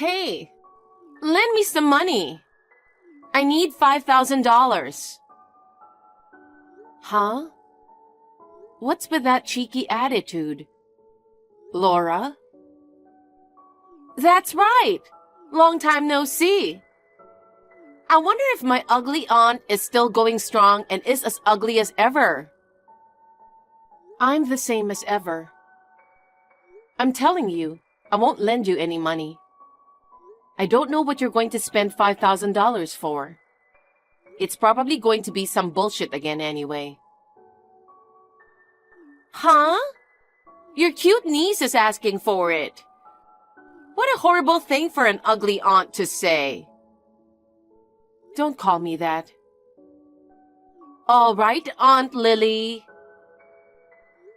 Hey, lend me some money. I need $5,000. Huh? What's with that cheeky attitude? Laura? That's right. Long time no see. I wonder if my ugly aunt is still going strong and is as ugly as ever. I'm the same as ever. I'm telling you, I won't lend you any money. I don't know what you're going to spend $5,000 for. It's probably going to be some bullshit again anyway. Huh? Your cute niece is asking for it. What a horrible thing for an ugly aunt to say. Don't call me that. All right, Aunt Lily.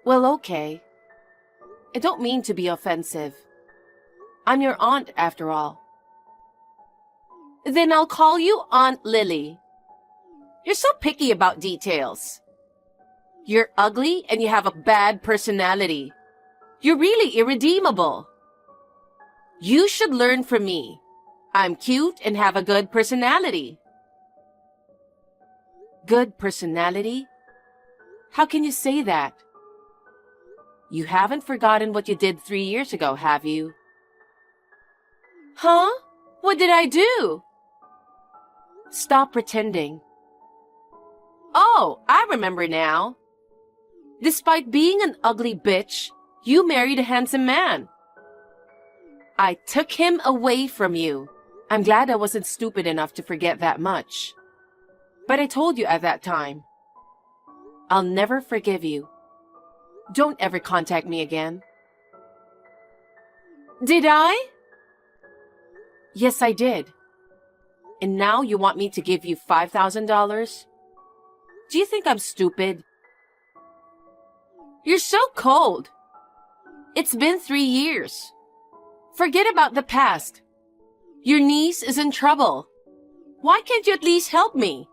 Well, okay. I don't mean to be offensive. I'm your aunt, after all. Then I'll call you Aunt Lily. You're so picky about details. You're ugly and you have a bad personality. You're really irredeemable. You should learn from me. I'm cute and have a good personality. Good personality? How can you say that? You haven't forgotten what you did 3 years ago, have you? Huh? What did I do? Stop pretending. Oh, I remember now. Despite being an ugly bitch, you married a handsome man. I took him away from you. I'm glad I wasn't stupid enough to forget that much. But I told you at that time. I'll never forgive you. Don't ever contact me again. Did I? Yes, I did. And now you want me to give you $5,000? Do you think I'm stupid? You're so cold. It's been 3 years. Forget about the past. Your niece is in trouble. Why can't you at least help me?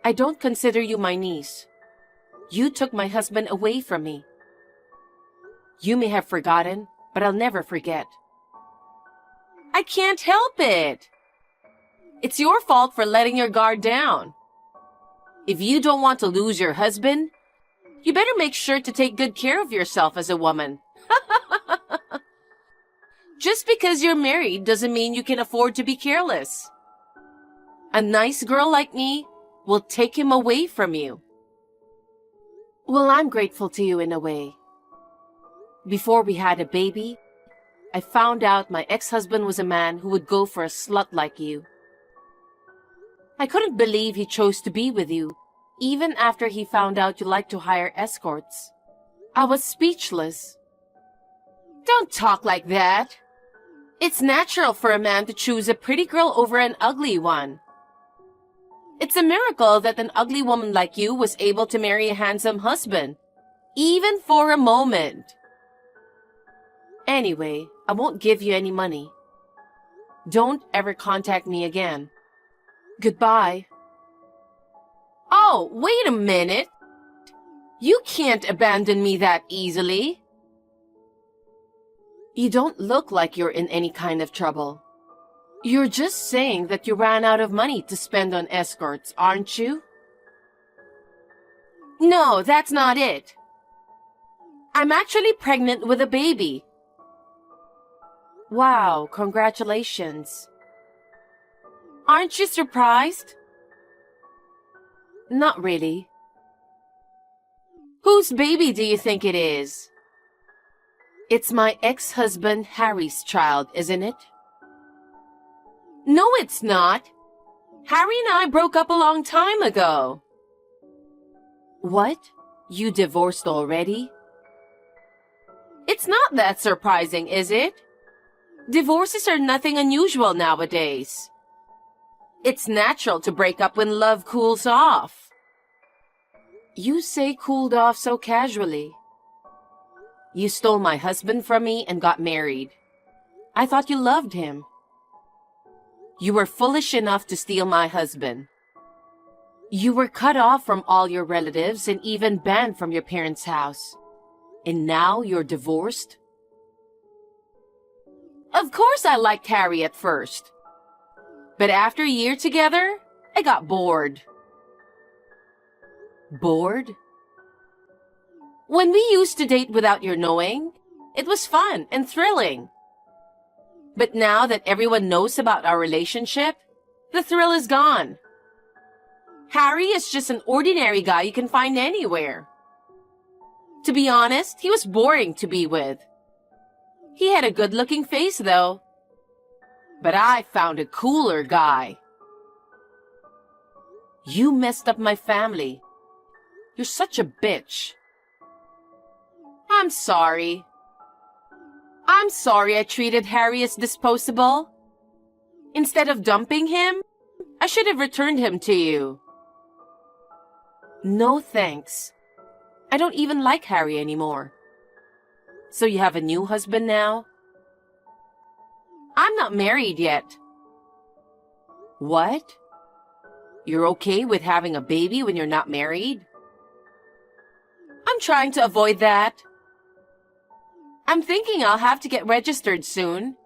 I don't consider you my niece. You took my husband away from me. You may have forgotten, but I'll never forget. I can't help it. It's your fault for letting your guard down. If you don't want to lose your husband, you better make sure to take good care of yourself as a woman. Just because you're married doesn't mean you can afford to be careless. A nice girl like me will take him away from you. Well, I'm grateful to you in a way. Before we had a baby, I found out my ex-husband was a man who would go for a slut like you. I couldn't believe he chose to be with you, even after he found out you like to hire escorts. I was speechless. Don't talk like that. It's natural for a man to choose a pretty girl over an ugly one. It's a miracle that an ugly woman like you was able to marry a handsome husband, even for a moment. Anyway, I won't give you any money. Don't ever contact me again. Goodbye. Oh, wait a minute. You can't abandon me that easily. You don't look like you're in any kind of trouble. You're just saying that you ran out of money to spend on escorts, aren't you? No, that's not it. I'm actually pregnant with a baby. Wow, congratulations. Aren't you surprised? Not really. Whose baby do you think it is? It's my ex-husband Harry's child, isn't it? No, it's not. Harry and I broke up a long time ago. What? You divorced already? It's not that surprising, is it? Divorces are nothing unusual nowadays. It's natural to break up when love cools off. You say cooled off so casually. You stole my husband from me and got married. I thought you loved him. You were foolish enough to steal my husband. You were cut off from all your relatives and even banned from your parents' house. And now you're divorced? Of course I liked Harry at first. But after a year together, I got bored. Bored? When we used to date without your knowing, it was fun and thrilling. But now that everyone knows about our relationship, the thrill is gone. Harry is just an ordinary guy you can find anywhere. To be honest, he was boring to be with. He had a good-looking face, though. But I found a cooler guy. You messed up my family. You're such a bitch. I'm sorry. I'm sorry I treated Harry as disposable. Instead of dumping him, I should have returned him to you. No thanks. I don't even like Harry anymore. So you have a new husband now? I'm not married yet. What? You're okay with having a baby when you're not married? I'm trying to avoid that. I'm thinking I'll have to get registered soon.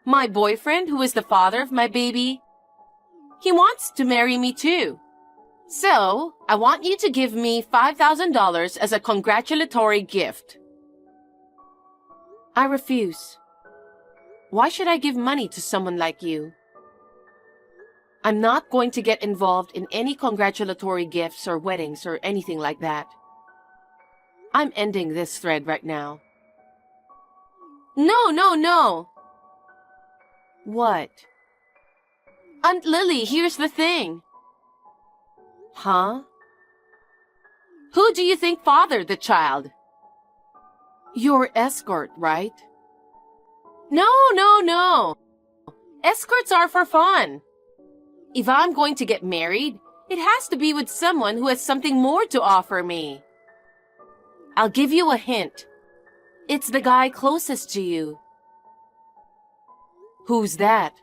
My boyfriend, who is the father of my baby, he wants to marry me too. So, I want you to give me $5,000 as a congratulatory gift. I refuse. Why should I give money to someone like you? I'm not going to get involved in any congratulatory gifts or weddings or anything like that. I'm ending this thread right now. No. What? Aunt Lily, here's the thing. Huh? Who do you think fathered the child? Your escort, right? No. Escorts are for fun. If I'm going to get married, it has to be with someone who has something more to offer me. I'll give you a hint. It's the guy closest to you. Who's that?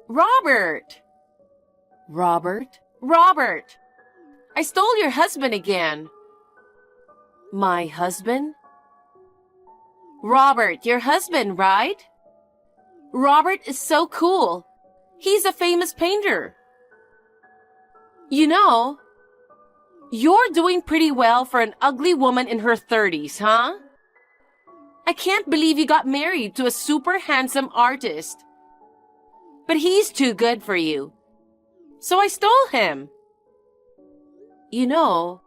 Robert! Robert! I stole your husband again. My husband? Robert, your husband, right? Robert is so cool. He's a famous painter. You know, you're doing pretty well for an ugly woman in her 30s, huh? I can't believe you got married to a super handsome artist. But he's too good for you. So I stole him. You know,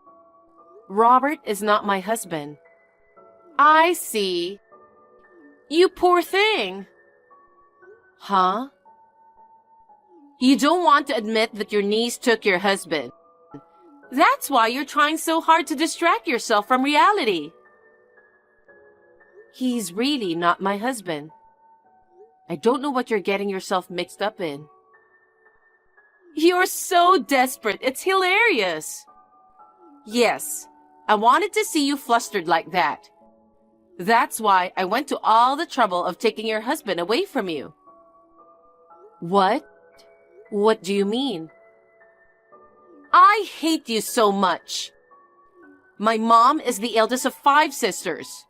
Robert is not my husband. I see. You poor thing. Huh? You don't want to admit that your niece took your husband. That's why you're trying so hard to distract yourself from reality. He's really not my husband. I don't know what you're getting yourself mixed up in. You're so desperate, it's hilarious. Yes, I wanted to see you flustered like that. That's why I went to all the trouble of taking your husband away from you. What? What do you mean? I hate you so much. My mom is the eldest of 5 sisters.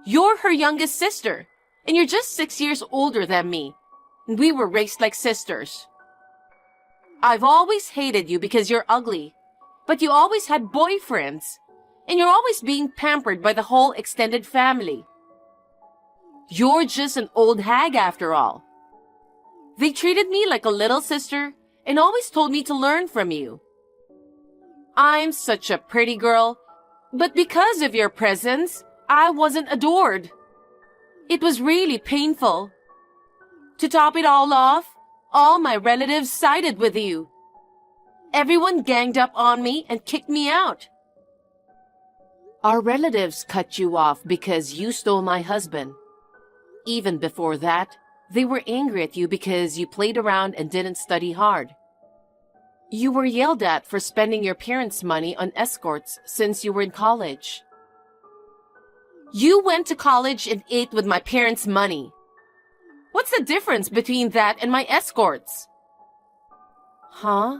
You're her youngest sister, and you're just 6 years older than me. And we were raised like sisters. I've always hated you because you're ugly, but you always had boyfriends, and you're always being pampered by the whole extended family. You're just an old hag after all. They treated me like a little sister and always told me to learn from you. I'm such a pretty girl, but because of your presence, I wasn't adored. It was really painful. To top it all off, all my relatives sided with you. Everyone ganged up on me and kicked me out. Our relatives cut you off because you stole my husband. Even before that, they were angry at you because you played around and didn't study hard. You were yelled at for spending your parents' money on escorts since you were in college. You went to college and ate with my parents' money. What's the difference between that and my escorts? Huh?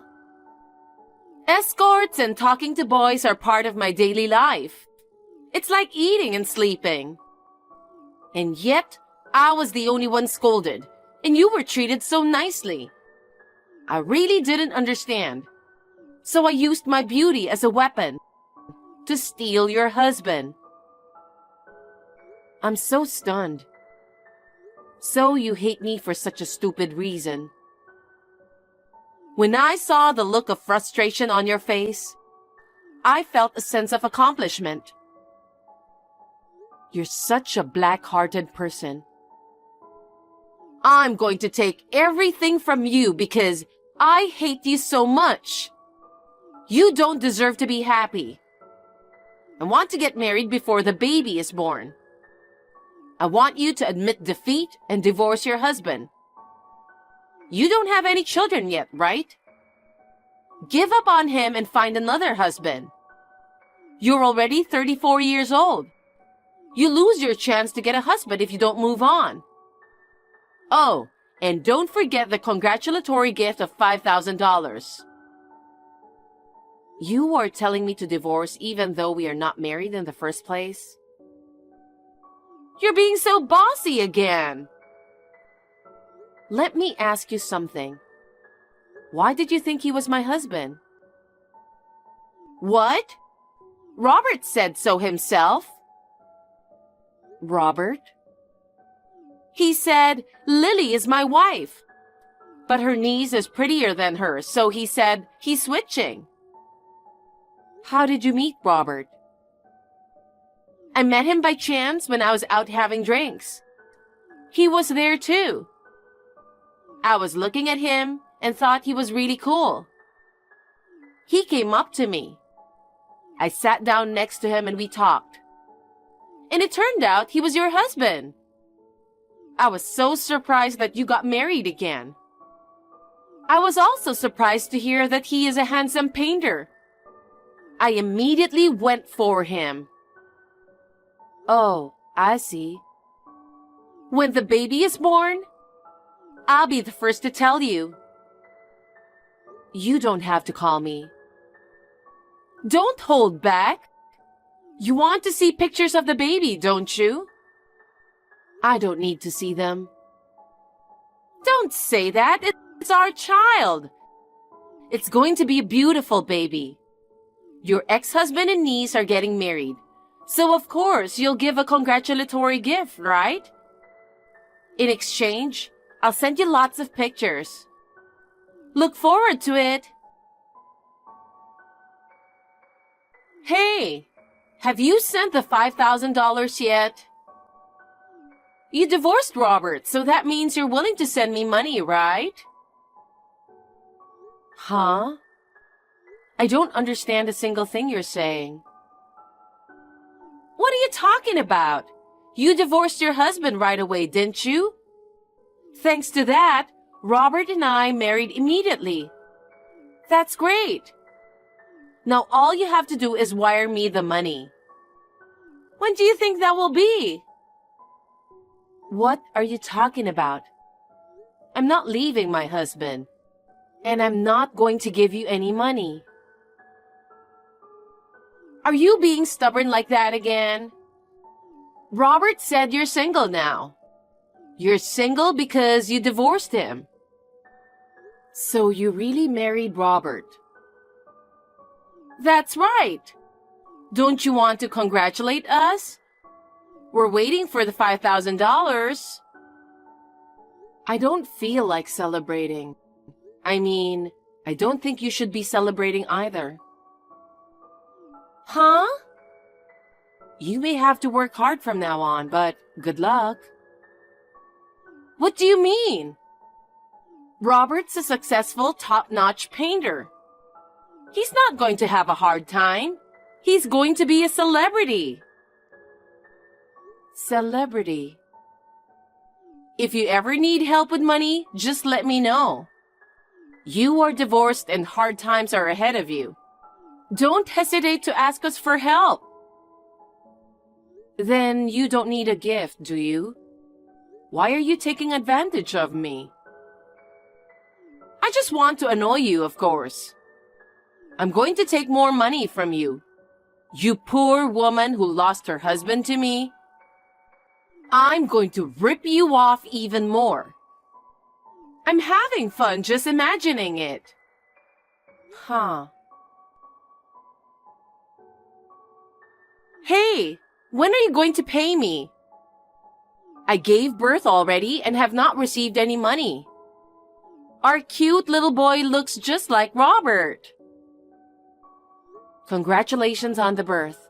Escorts and talking to boys are part of my daily life. It's like eating and sleeping. And yet, I was the only one scolded, and you were treated so nicely. I really didn't understand. So I used my beauty as a weapon to steal your husband. I'm so stunned. So you hate me for such a stupid reason. When I saw the look of frustration on your face, I felt a sense of accomplishment. You're such a black-hearted person. I'm going to take everything from you because I hate you so much. You don't deserve to be happy. I want to get married before the baby is born. I want you to admit defeat and divorce your husband. You don't have any children yet, right? Give up on him and find another husband. You're already 34 years old. You lose your chance to get a husband if you don't move on. Oh, and don't forget the congratulatory gift of $5,000. You are telling me to divorce even though we are not married in the first place? You're being so bossy again. Let me ask you something. Why did you think he was my husband? What? Robert said so himself. Robert? He said, Lily is my wife. But her niece is prettier than her, so he said he's switching. How did you meet Robert? I met him by chance when I was out having drinks. He was there too. I was looking at him and thought he was really cool. He came up to me. I sat down next to him and we talked. And it turned out he was your husband. I was so surprised that you got married again. I was also surprised to hear that he is a handsome painter. I immediately went for him. Oh, I see. When the baby is born, I'll be the first to tell you. You don't have to call me. Don't hold back. You want to see pictures of the baby, don't you? I don't need to see them. Don't say that. It's our child. It's going to be a beautiful baby. Your ex-husband and niece are getting married. So of course, you'll give a congratulatory gift, right? In exchange, I'll send you lots of pictures. Look forward to it. Hey, have you sent the $5,000 yet? You divorced Robert, so that means you're willing to send me money, right? Huh? I don't understand a single thing you're saying. What are you talking about? You divorced your husband right away, didn't you? Thanks to that, Robert and I married immediately. That's great. Now all you have to do is wire me the money. When do you think that will be? What are you talking about? I'm not leaving my husband. And I'm not going to give you any money. Are you being stubborn like that again? Robert said you're single now. You're single because you divorced him. So you really married Robert? That's right. Don't you want to congratulate us? We're waiting for the $5,000. I don't feel like celebrating. I mean, I don't think you should be celebrating either. Huh? You may have to work hard from now on, but good luck. What do you mean? Robert's a successful, top-notch painter. He's not going to have a hard time. He's going to be a celebrity. Celebrity. If you ever need help with money, just let me know. You are divorced and hard times are ahead of you. Don't hesitate to ask us for help. Then you don't need a gift, do you? Why are you taking advantage of me? I just want to annoy you, of course. I'm going to take more money from you. You poor woman who lost her husband to me. I'm going to rip you off even more. I'm having fun just imagining it. Huh. Hey, when are you going to pay me? I gave birth already and have not received any money. Our cute little boy looks just like Robert. Congratulations on the birth.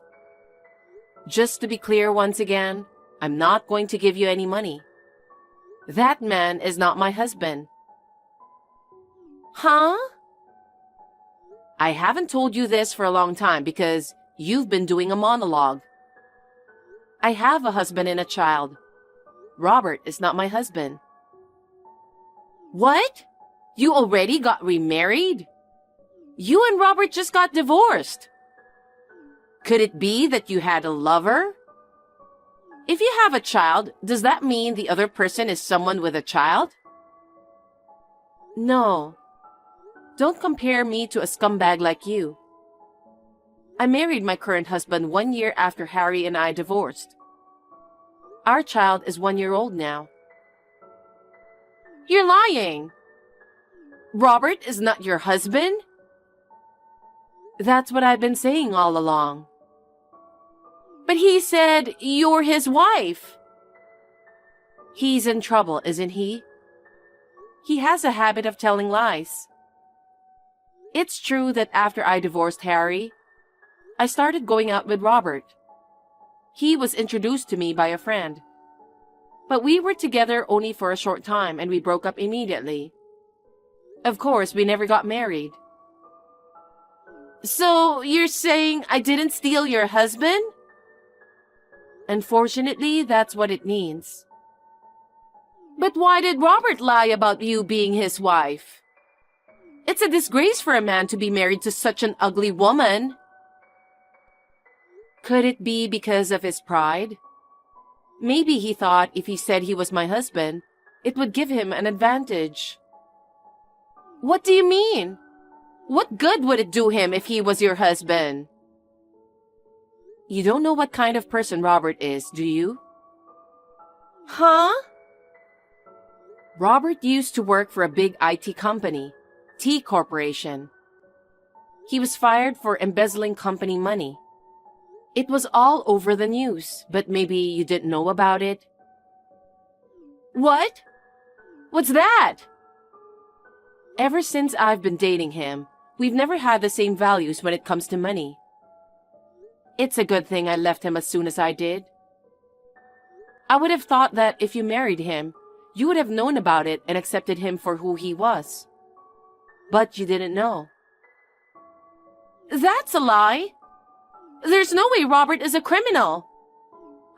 Just to be clear once again, I'm not going to give you any money. That man is not my husband. Huh? I haven't told you this for a long time because you've been doing a monologue. I have a husband and a child. Robert is not my husband. What? You already got remarried? You and Robert just got divorced. Could it be that you had a lover? If you have a child, does that mean the other person is someone with a child? No. Don't compare me to a scumbag like you. I married my current husband 1 year after Harry and I divorced. Our child is 1 year old now. You're lying. Robert is not your husband? That's what I've been saying all along. But he said you're his wife. He's in trouble, isn't he? He has a habit of telling lies. It's true that after I divorced Harry, I started going out with Robert. He was introduced to me by a friend. But we were together only for a short time and we broke up immediately. Of course, we never got married. So, you're saying I didn't steal your husband? Unfortunately, that's what it means. But why did Robert lie about you being his wife? It's a disgrace for a man to be married to such an ugly woman. Could it be because of his pride? Maybe he thought if he said he was my husband, it would give him an advantage. What do you mean? What good would it do him if he was your husband? You don't know what kind of person Robert is, do you? Huh? Robert used to work for a big IT company, T Corporation. He was fired for embezzling company money. It was all over the news, but maybe you didn't know about it. What? What's that? Ever since I've been dating him, we've never had the same values when it comes to money. It's a good thing I left him as soon as I did. I would have thought that if you married him, you would have known about it and accepted him for who he was. But you didn't know. That's a lie. There's no way Robert is a criminal.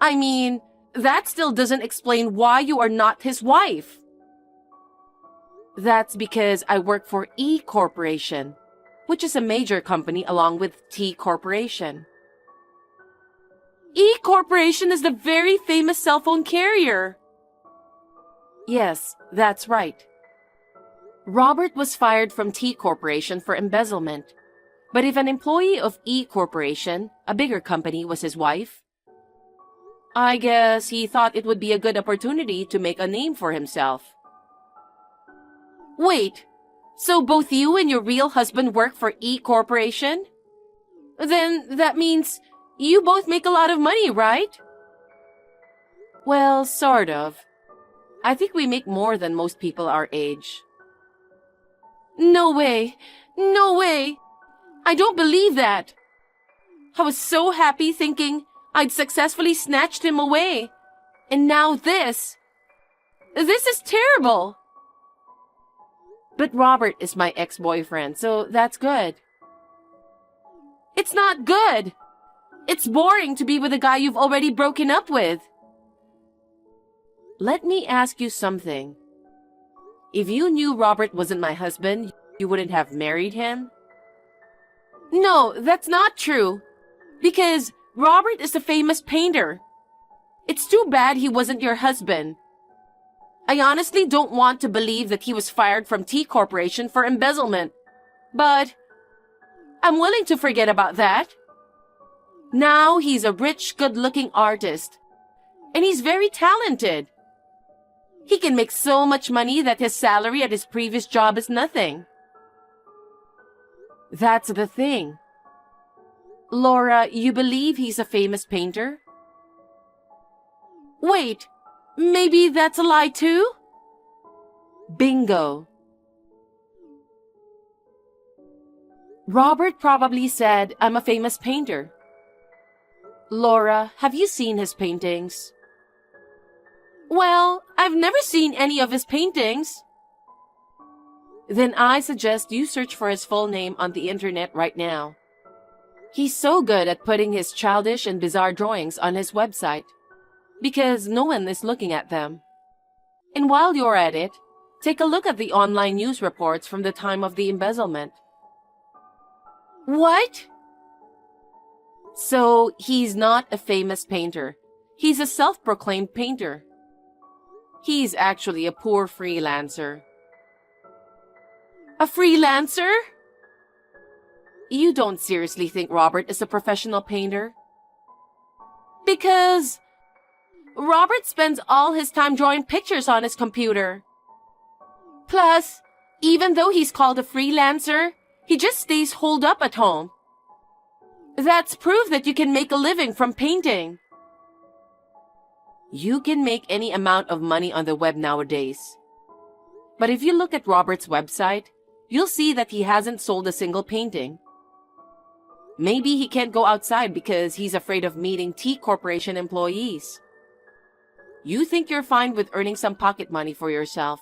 I mean, that still doesn't explain why you are not his wife. That's because I work for E Corporation, which is a major company along with T Corporation. E Corporation is the very famous cell phone carrier. Yes, that's right. Robert was fired from T Corporation for embezzlement. But if an employee of E Corporation, a bigger company, was his wife, I guess he thought it would be a good opportunity to make a name for himself. Wait, so both you and your real husband work for E Corporation? Then that means you both make a lot of money, right? Well, sort of. I think we make more than most people our age. No way! No way! I don't believe that! I was so happy thinking I'd successfully snatched him away. And now this! This is terrible! But Robert is my ex-boyfriend, so that's good. It's not good! It's boring to be with a guy you've already broken up with. Let me ask you something. If you knew Robert wasn't my husband, you wouldn't have married him? No, that's not true. Because Robert is a famous painter. It's too bad he wasn't your husband. I honestly don't want to believe that he was fired from T Corporation for embezzlement. But I'm willing to forget about that. Now he's a rich, good-looking artist. And he's very talented. He can make so much money that his salary at his previous job is nothing. That's the thing. Laura, you believe he's a famous painter? Wait, maybe that's a lie too? Bingo. Robert probably said I'm a famous painter. Laura, have you seen his paintings? Well, I've never seen any of his paintings. Then I suggest you search for his full name on the internet right now. He's so good at putting his childish and bizarre drawings on his website, because no one is looking at them. And while you're at it, take a look at the online news reports from the time of the embezzlement. What? So, he's not a famous painter. He's a self-proclaimed painter. He's actually a poor freelancer. A freelancer? You don't seriously think Robert is a professional painter? Because Robert spends all his time drawing pictures on his computer. Plus, even though he's called a freelancer, he just stays holed up at home. That's proof that you can make a living from painting. You can make any amount of money on the web nowadays. But if you look at Robert's website, you'll see that he hasn't sold a single painting. Maybe he can't go outside because he's afraid of meeting T Corporation employees. You think you're fine with earning some pocket money for yourself.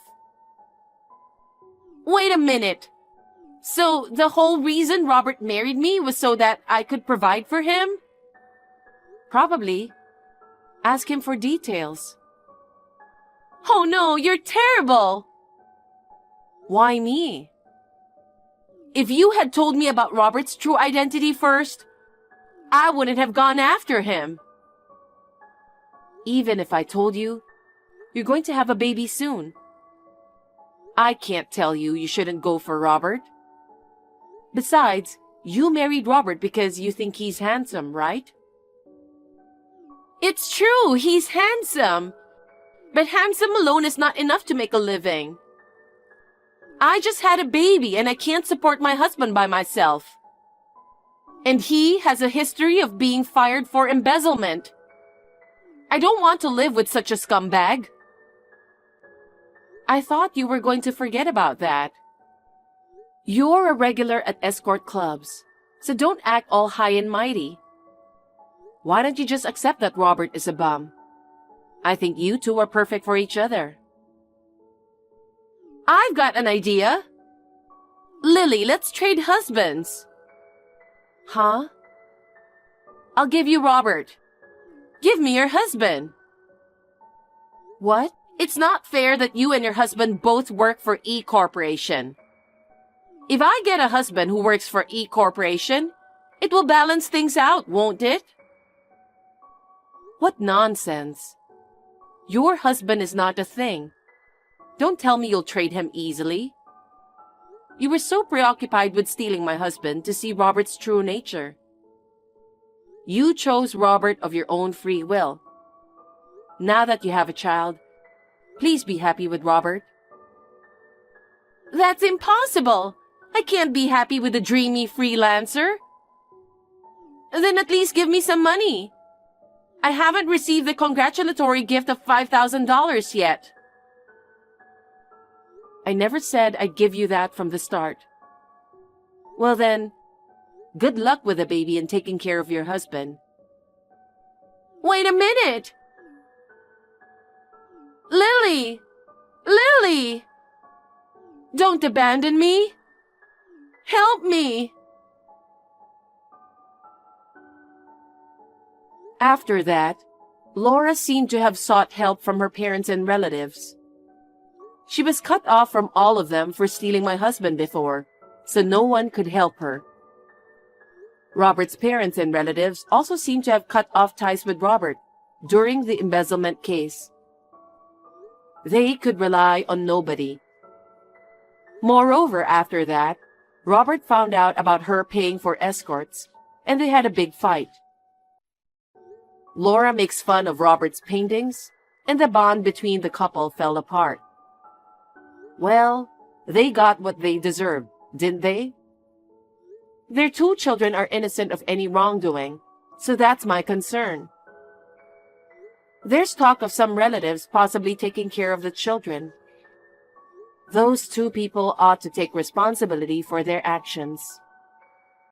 Wait a minute. So the whole reason Robert married me was so that I could provide for him? Probably. Ask him for details. Oh no, you're terrible! Why me? If you had told me about Robert's true identity first, I wouldn't have gone after him. Even if I told you, you're going to have a baby soon. I can't tell you you shouldn't go for Robert. Besides, you married Robert because you think he's handsome, right? It's true, he's handsome. But handsome alone is not enough to make a living. I just had a baby and I can't support my husband by myself. And he has a history of being fired for embezzlement. I don't want to live with such a scumbag. I thought you were going to forget about that. You're a regular at escort clubs, so don't act all high and mighty. Why don't you just accept that Robert is a bum? I think you two are perfect for each other. I've got an idea. Lily, let's trade husbands. Huh? I'll give you Robert. Give me your husband. What? It's not fair that you and your husband both work for E Corporation. If I get a husband who works for E Corporation, it will balance things out, won't it? What nonsense. Your husband is not a thing. Don't tell me you'll trade him easily. You were so preoccupied with stealing my husband to see Robert's true nature. You chose Robert of your own free will. Now that you have a child, please be happy with Robert. That's impossible. I can't be happy with a dreamy freelancer. Then at least give me some money. I haven't received the congratulatory gift of $5,000 yet. I never said I'd give you that from the start. Well then, good luck with the baby and taking care of your husband. Wait a minute! Lily! Lily! Don't abandon me! Help me! After that, Laura seemed to have sought help from her parents and relatives. She was cut off from all of them for stealing my husband before, so no one could help her. Robert's parents and relatives also seemed to have cut off ties with Robert during the embezzlement case. They could rely on nobody. Moreover, after that, Robert found out about her paying for escorts, and they had a big fight. Laura makes fun of Robert's paintings, and the bond between the couple fell apart. Well, they got what they deserved, didn't they? Their two children are innocent of any wrongdoing, so that's my concern. There's talk of some relatives possibly taking care of the children. Those two people ought to take responsibility for their actions.